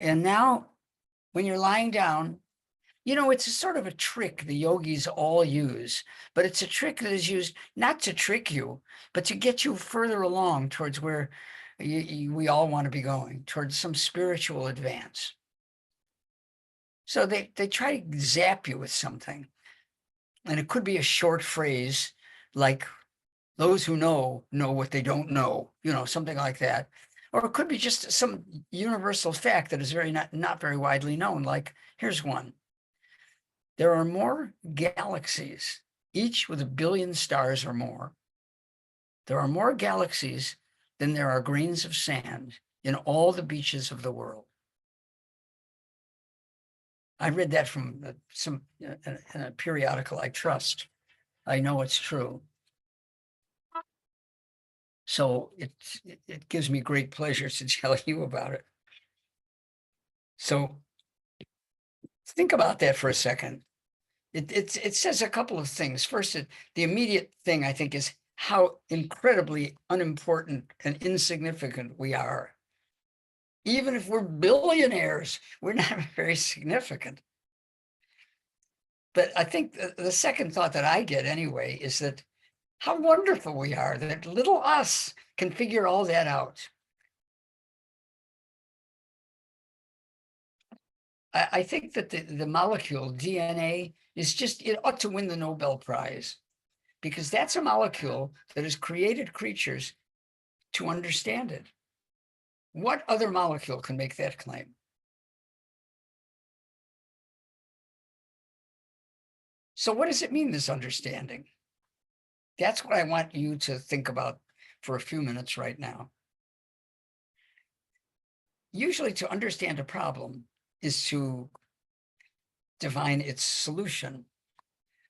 And now when you're lying down, it's a sort of a trick the yogis all use, but it's a trick that is used not to trick you, but to get you further along towards where we all want to be going, towards some spiritual advance. So they try to zap you with something. And it could be a short phrase like, those who know what they don't know, something like that. Or it could be just some universal fact that is not very widely known. Like, here's one. There are more galaxies, each with 1 billion stars or more. There are more galaxies than there are grains of sand in all the beaches of the world. I read that from in a periodical I trust. I know it's true. So it gives me great pleasure to tell you about it. So think about that for a second. It says a couple of things. First, the immediate thing I think is how incredibly unimportant and insignificant we are. Even if we're billionaires, we're not very significant. But I think the second thought that I get anyway is that how wonderful we are that little us can figure all that out. I think that the molecule DNA it ought to win the Nobel Prize, because that's a molecule that has created creatures to understand it. What other molecule can make that claim? So what does it mean, this understanding? That's what I want you to think about for a few minutes right now. Usually to understand a problem is to divine its solution.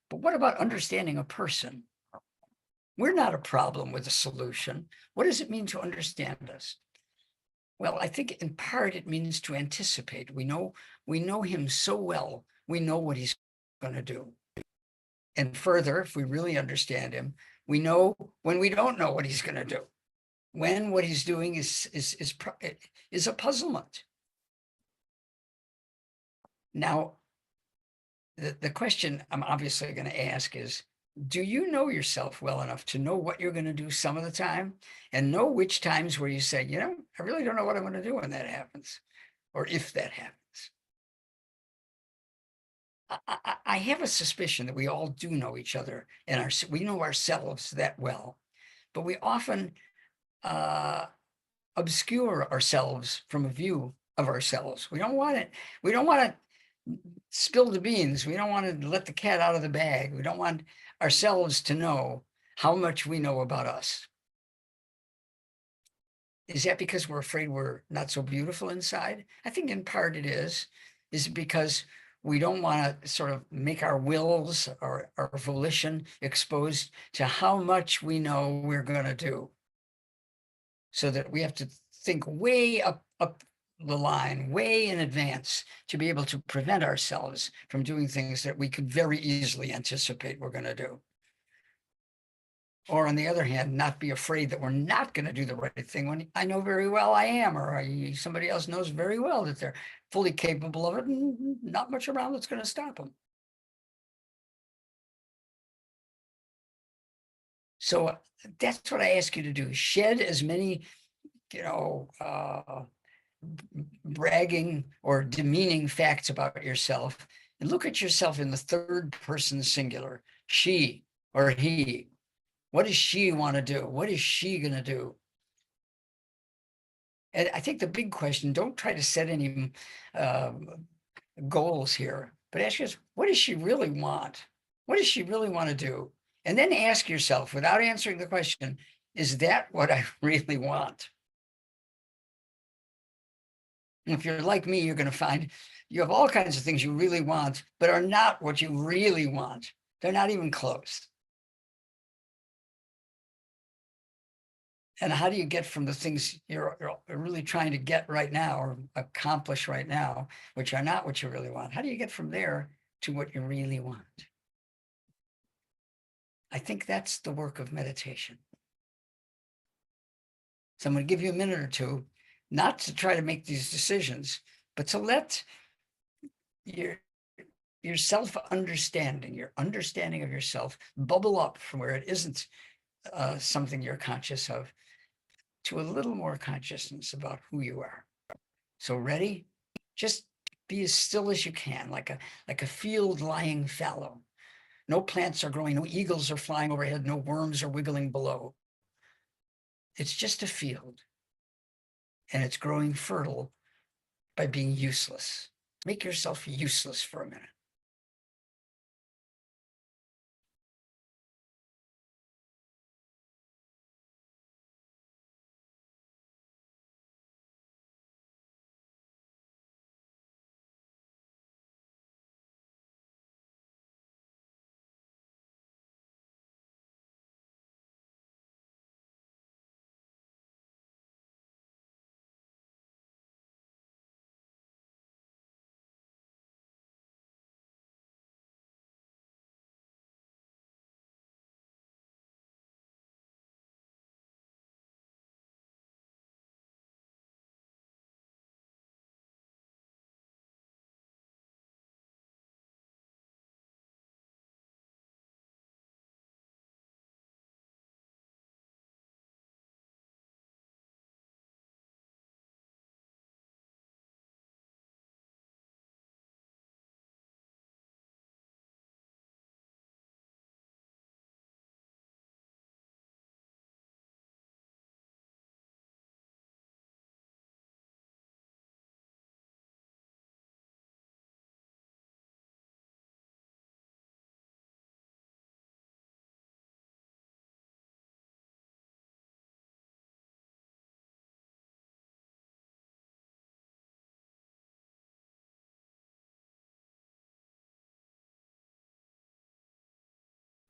But what about understanding a person? We're not a problem with a solution. What does it mean to understand us? Well, I think in part it means to anticipate. We know him so well, we know what he's going to do. And further, if we really understand him, we know when we don't know what he's going to do, when what he's doing is a puzzlement. Now, the question I'm obviously going to ask is, do you know yourself well enough to know what you're going to do some of the time, and know which times where you say, I really don't know what I'm going to do when that happens, or if that happens? I have a suspicion that we all do know each other, and we know ourselves that well, but we often obscure ourselves from a view of ourselves. We don't want it. We don't want to spill the beans. We don't want to let the cat out of the bag. We don't want ourselves to know how much we know about us. Is that because we're afraid we're not so beautiful inside? I think in part it is. Is it because we don't want to sort of make our wills or our volition exposed to how much we know we're going to do, so that we have to think way up the line, way in advance, to be able to prevent ourselves from doing things that we could very easily anticipate we're going to do? Or on the other hand, not be afraid that we're not going to do the right thing when I know very well I am, or somebody else knows very well that they're fully capable of it, and not much around that's going to stop them. So that's what I ask you to do. Shed as many, bragging or demeaning facts about yourself, and look at yourself in the third person singular, she or he. What does she want to do? What is she going to do? And I think the big question, don't try to set any goals here, but ask yourself, what does she really want? What does she really want to do? And then ask yourself, without answering the question, is that what I really want? And if you're like me, you're going to find you have all kinds of things you really want, but are not what you really want. They're not even close. And how do you get from the things you're really trying to get right now or accomplish right now, which are not what you really want? How do you get from there to what you really want? I think that's the work of meditation. So I'm going to give you a minute or two, not to try to make these decisions, but to let your self-understanding, your understanding of yourself bubble up from where it isn't something you're conscious of to a little more consciousness about who you are. So ready? Just be as still as you can, like a field lying fallow. No plants are growing, no eagles are flying overhead, no worms are wiggling below. It's just a field, and it's growing fertile by being useless. Make yourself useless for a minute.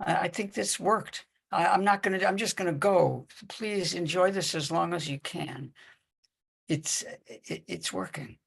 I think this worked. I'm just gonna go. Please enjoy this as long as you can. It's working.